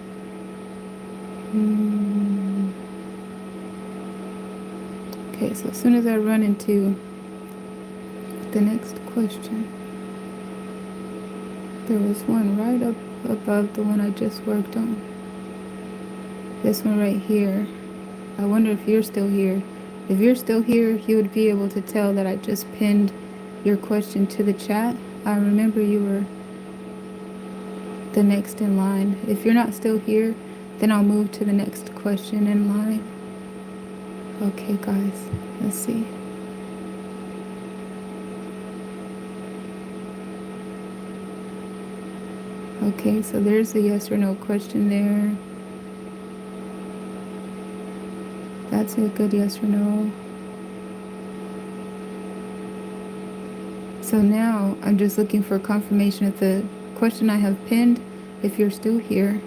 Okay, so as soon as I run into the next question, there was one right up above the one I just worked on. This one right here. I wonder if you're still here. If you're still here, you would be able to tell that I just pinned your question to the chat. I remember you were the next in line. If you're not still here, then I'll move to the next question in line. Okay, guys, let's see. Okay, so there's a yes or no question there. That's a good yes or no. So now I'm just looking for confirmation of the question I have pinned, if you're still here.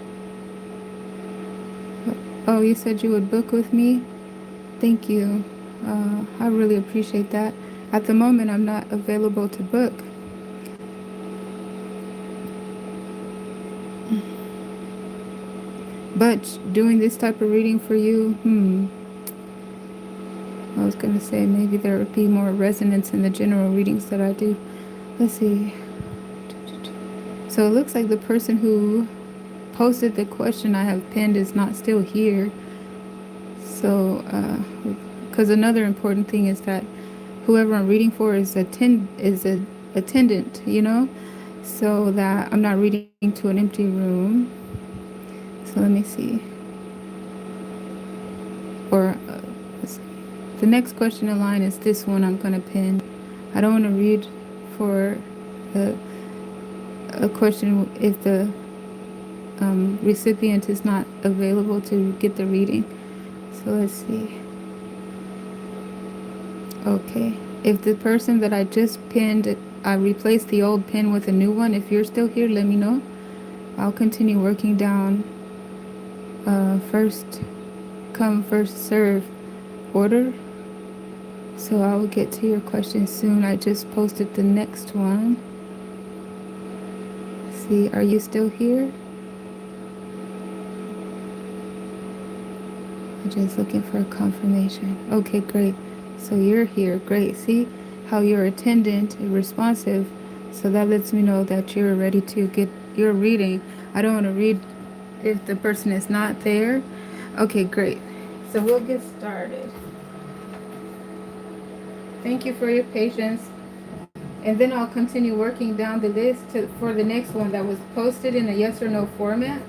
Oh, you said you would book with me? Thank you. I really appreciate that. At the moment, I'm not available to book. But doing this type of reading for you, I was going to say maybe there would be more resonance in the general readings that I do. Let's see. So it looks like the person who posted the question I have pinned is not still here. So, because another important thing is that whoever I'm reading for is an attendant, you know, so that I'm not reading to an empty room. So let me see. Or the next question in line is this one I'm gonna pin. I don't want to read for a question if the recipient is not available to get the reading. So let's see. Okay. If the person that I just pinned, I replaced the old pin with a new one. If you're still here, let me know. I'll continue working down first come, first serve order. So I will get to your question soon. I just posted the next one. See, are you still here? I'm just looking for a confirmation. Okay, great. So you're here. Great. See how you're attendant and responsive. So that lets me know that you're ready to get your reading. I don't want to read if the person is not there. Okay, great. So we'll get started. Thank you for your patience. And then I'll continue working down the list for the next one that was posted in a yes or no format.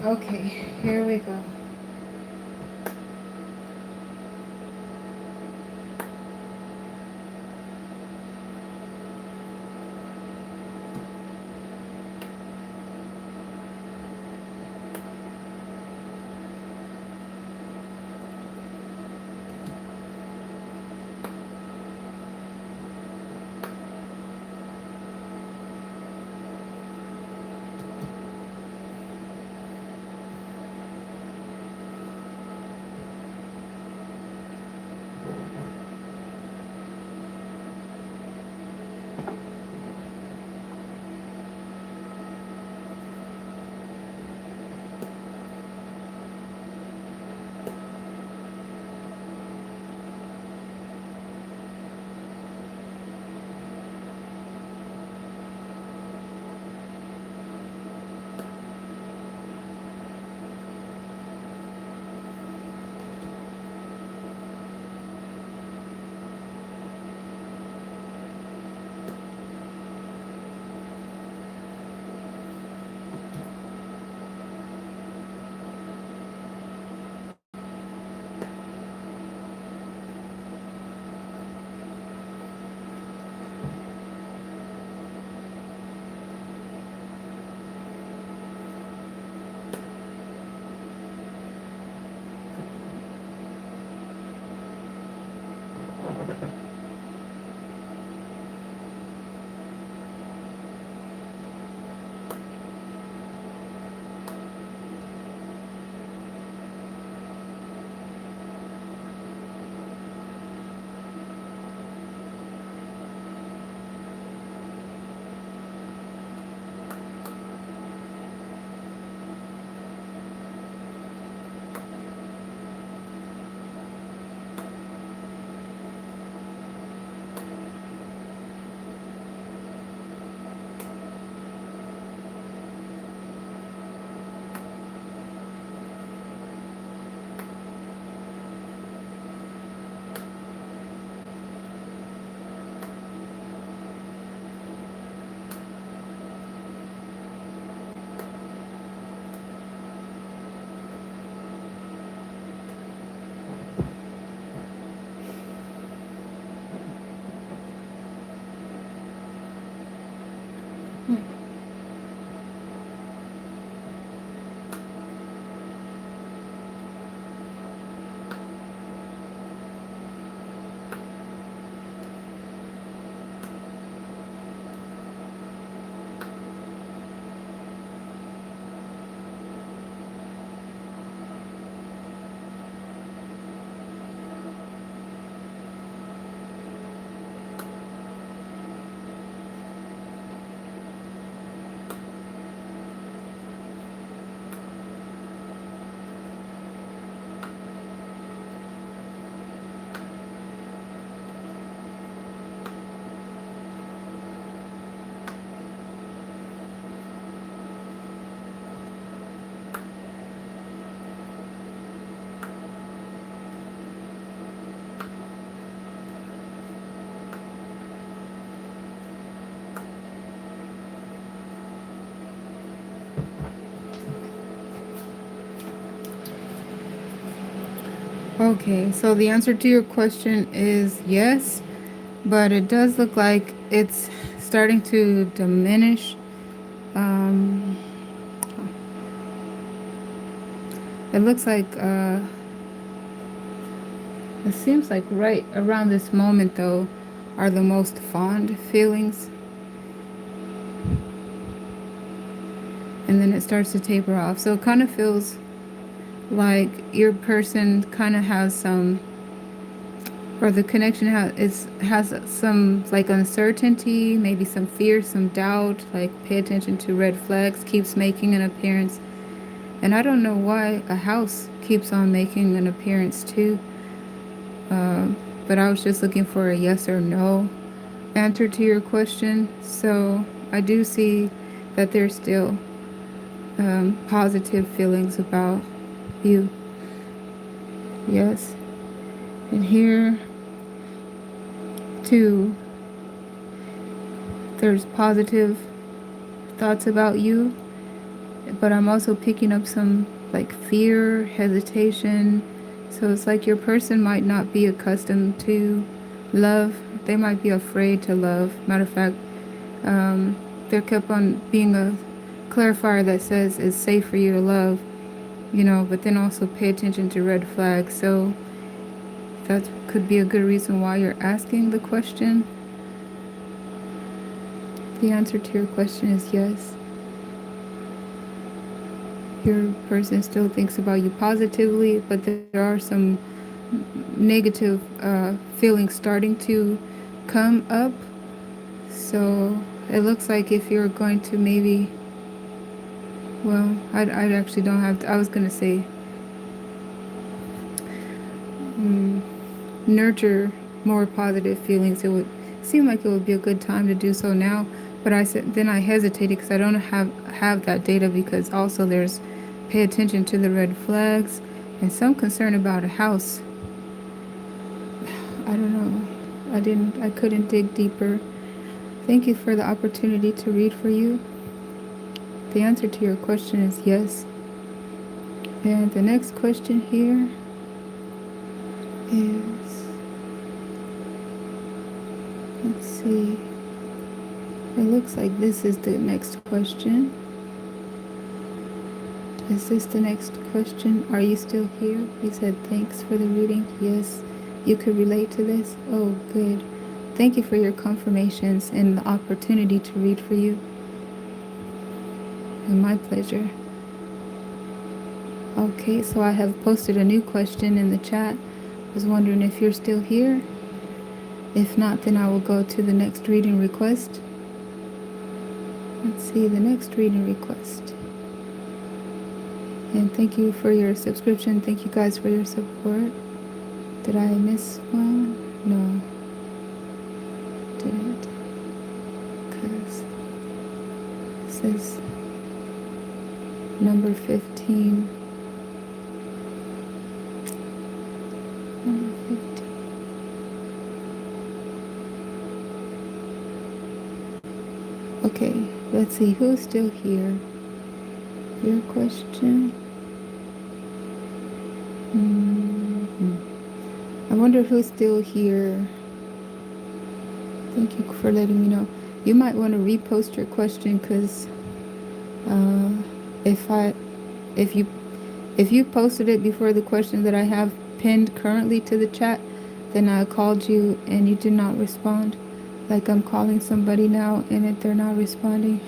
Okay, here we go. Okay, so the answer to your question is yes, but it does look like it's starting to diminish. Um, it looks like it seems like right around this moment though are the most fond feelings, and then it starts to taper off. So it kind of feels like your person kind of has some, or the connection has some like uncertainty, maybe some fear, some doubt, like pay attention to red flags, keeps making an appearance. And I don't know why a house keeps on making an appearance too. But I was just looking for a yes or no answer to your question. So I do see that there's still positive feelings about you. Yes. And here too, there's positive thoughts about you, but I'm also picking up some like fear, hesitation. So it's like your person might not be accustomed to love. They might be afraid to love. Matter of fact, there kept on being a clarifier that says it's safe for you to love, but then also pay attention to red flags. So that could be a good reason why you're asking the question. The answer to your question is yes. Your person still thinks about you positively, but there are some negative feelings starting to come up. So it looks like if you're going to maybe, well, I actually don't have to, I was going to say nurture more positive feelings. It would seem like it would be a good time to do so now, but I said then I hesitated because I don't have that data, because also there's pay attention to the red flags and some concern about a house. I don't know. I couldn't dig deeper. Thank you for the opportunity to read for you. The answer to your question is yes. And the next question here is, let's see. It looks like this is the next question. Is this the next question? Are you still here? He said, thanks for the reading. Yes. You could relate to this? Oh, good. Thank you for your confirmations and the opportunity to read for you. And my pleasure. Okay, so I have posted a new question in the chat. I was wondering if you're still here. If not, then I will go to the next reading request. Let's see, the next reading request. And thank you for your subscription. Thank you guys for your support. Did I miss one? No, didn't. Because this is number 15. Number 15. Okay, let's see who's still here. Your question. I wonder who's still here. Thank you for letting me know. You might want to repost your question because if you posted it before the question that I have pinned currently to the chat, then I called you and you did not respond. Like I'm calling somebody now and they're not responding.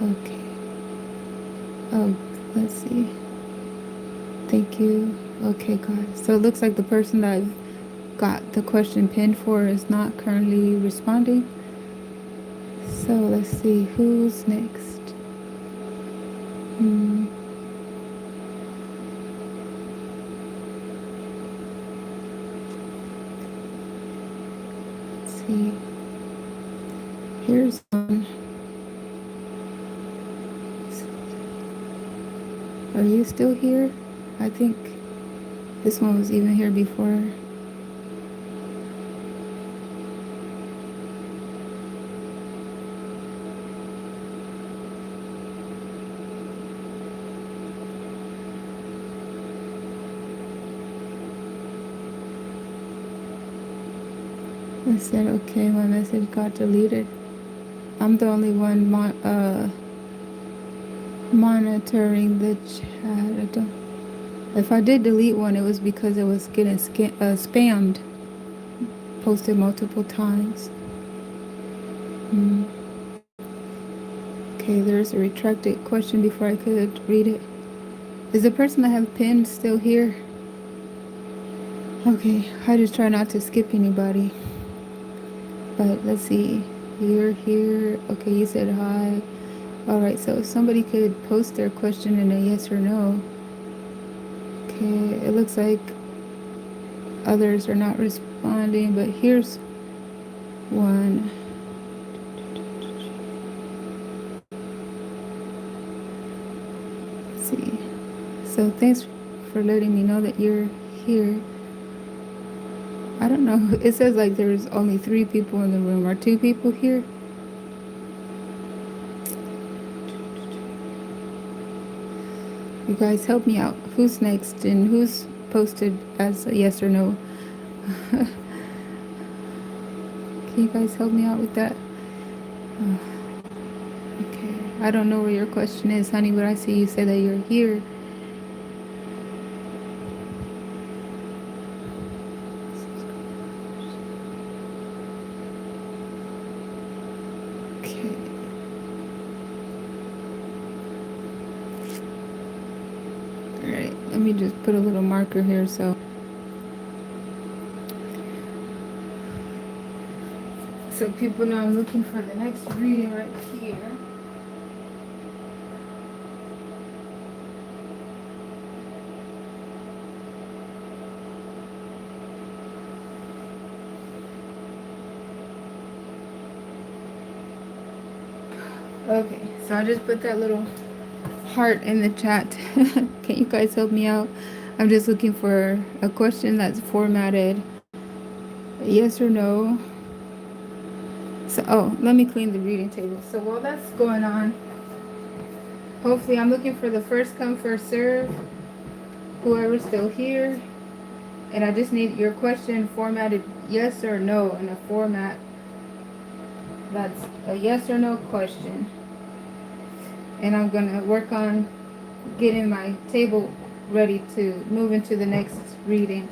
Okay. Oh, let's see. Thank you. Okay, guys. So it looks like the person that I've got the question pinned for is not currently responding. So let's see who's next. Let's see. Here's one. Are you still here? I think this one was even here before. I said, okay, my message got deleted. I'm the only one monitoring the chat. If I did delete one, it was because it was getting spammed, posted multiple times. Okay, there's a retracted question before I could read it. Is the person I have pinned still here? Okay, I just try not to skip anybody. But let's see. You're here. Okay, you said hi. Alright, so if somebody could post their question in a yes or no. Okay, it looks like others are not responding, but here's one. Let's see. So thanks for letting me know that you're here. I don't know. It says like there's only 3 people in the room. Are 2 people here? You guys help me out. Who's next and who's posted as a yes or no? Can you guys help me out with that? Okay. I don't know where your question is, honey, but I see you say that you're here. Okay. Alright, let me just put a little marker here so people know I'm looking for the next reading right here. Okay, so I just put that little heart in the chat. Can you guys help me out? I'm just looking for a question that's formatted yes or no. So, let me clean the reading table. So while that's going on, hopefully I'm looking for the first come, first serve, whoever's still here. And I just need your question formatted yes or no in a format that's a yes or no question. And I'm going to work on getting my table ready to move into the next reading.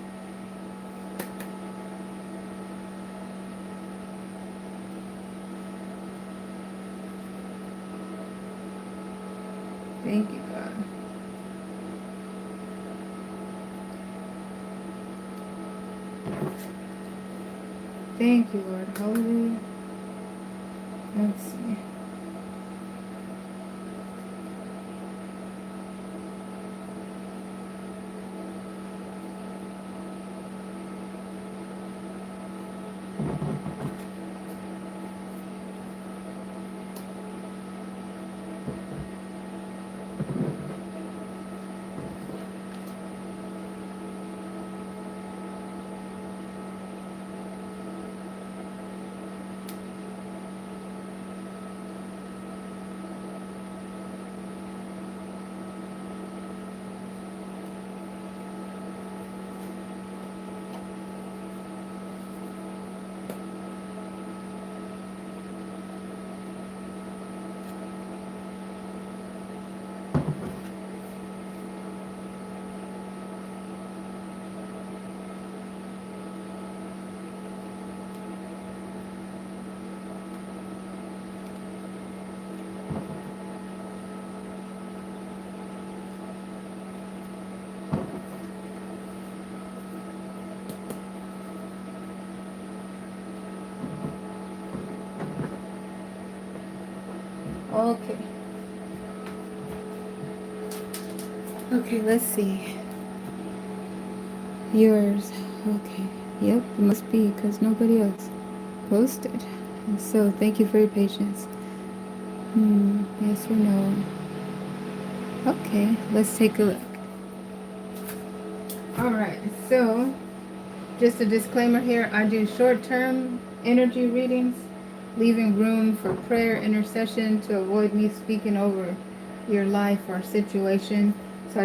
Thank you, God. Thank you, Lord. Hallelujah. Let's see. Okay. Okay, let's see. Yours. Okay. Yep, it must be because nobody else posted. And so thank you for your patience. Yes or no? Okay, let's take a look. Alright, so just a disclaimer here, I do short-term energy readings, leaving room for prayer, intercession to avoid me speaking over your life or situation. So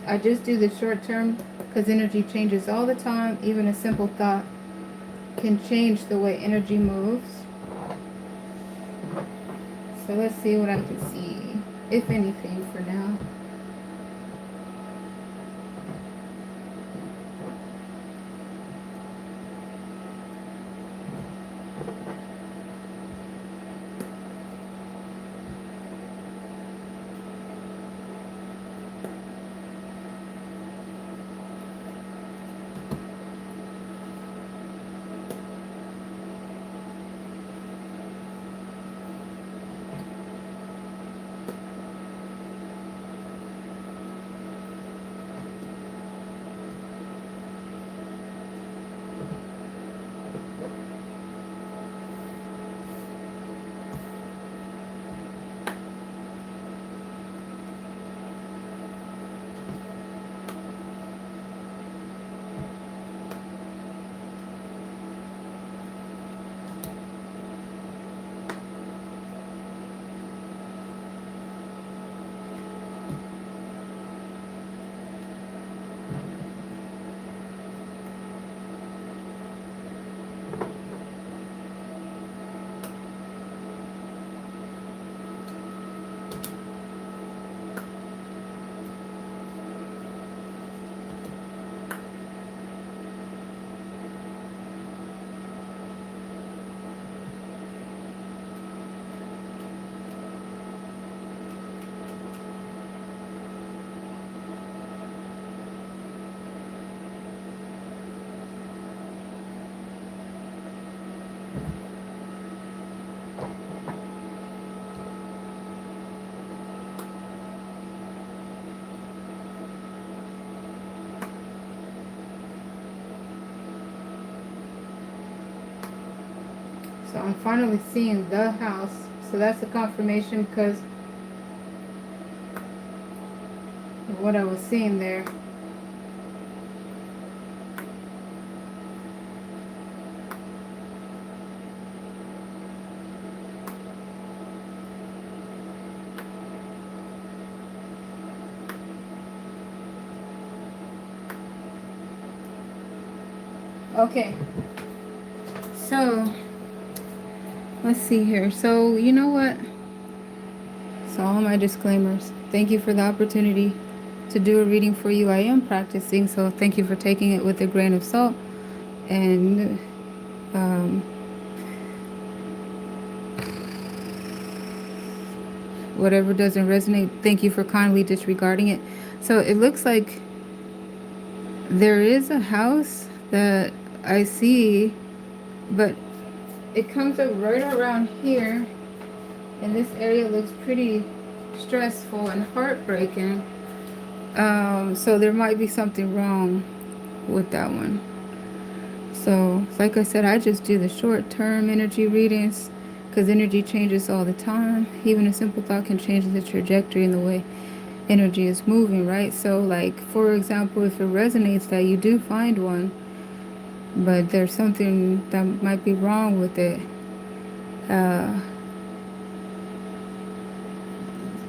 I just do the short term because energy changes all the time. Even a simple thought can change the way energy moves. So let's see what I can see, if anything, for now. So I'm finally seeing the house. So that's a confirmation because of what I was seeing there. Okay. So let's see here. So you know what? So all my disclaimers. Thank you for the opportunity to do a reading for you. I am practicing, so thank you for taking it with a grain of salt. And whatever doesn't resonate, thank you for kindly disregarding it. So it looks like there is a house that I see, but it comes up right around here, and this area looks pretty stressful and heartbreaking. So there might be something wrong with that one. So like I said, I just do the short-term energy readings because energy changes all the time. Even a simple thought can change the trajectory and the way energy is moving, right? So like, for example, if it resonates that you do find one, but there's something that might be wrong with it,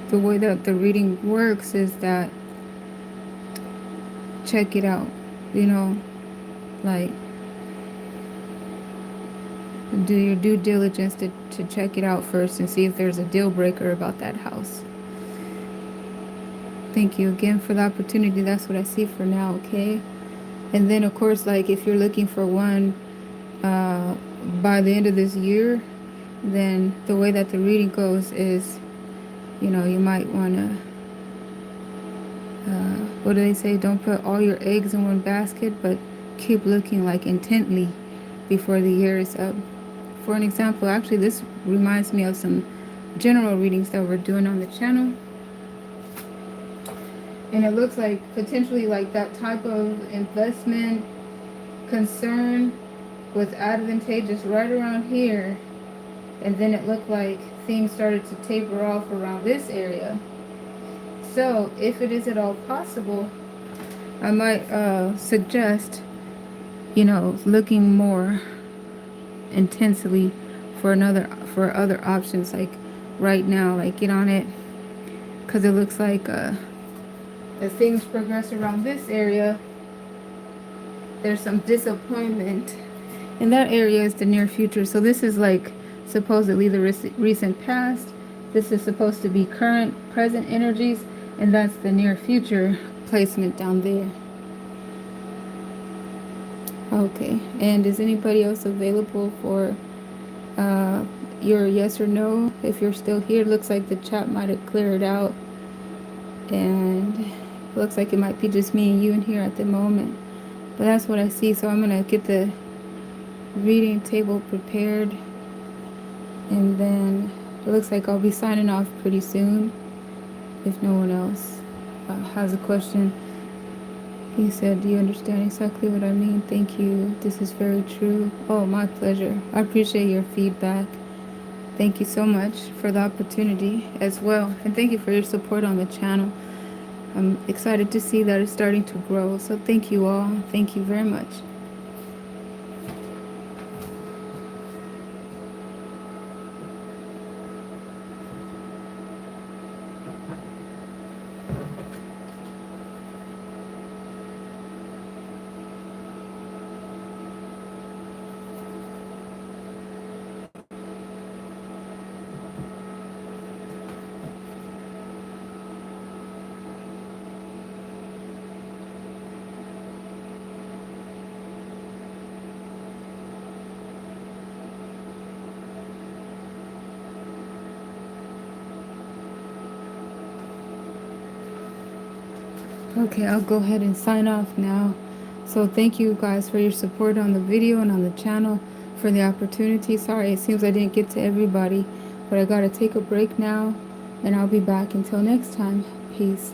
the way that the reading works is that check it out, you know, like do your due diligence to check it out first and see if there's a deal breaker about that house. Thank you again for the opportunity. That's what I see for now, okay? And then of course, like if you're looking for one by the end of this year, then the way that the reading goes is, you know, you might want to, what do they say? Don't put all your eggs in one basket, but keep looking like intently before the year is up. For an example, actually this reminds me of some general readings that we're doing on the channel. And it looks like potentially like that type of investment concern was advantageous right around here. And then it looked like things started to taper off around this area. So if it is at all possible, I might suggest, you know, looking more intensely for other options, like right now, like get on it, because it looks like as things progress around this area, there's some disappointment, and that area is the near future. So this is like supposedly the recent past. This is supposed to be current present energies, and that's the near future placement down there. Okay, and is anybody else available for your yes or no? If you're still here, looks like the chat might have cleared out, and it looks like it might be just me and you in here at the moment. But that's what I see, so I'm gonna get the reading table prepared, and then it looks like I'll be signing off pretty soon if no one else has a question. He said, do you understand exactly what I mean? Thank you. This is very true. Oh, my pleasure. I appreciate your feedback. Thank you so much for the opportunity as well. And thank you for your support on the channel. I'm excited to see that it's starting to grow. So thank you all. Thank you very much. Okay, I'll go ahead and sign off now. So thank you guys for your support on the video and on the channel, for the opportunity. Sorry, it seems I didn't get to everybody, but I gotta take a break now, and I'll be back until next time. Peace.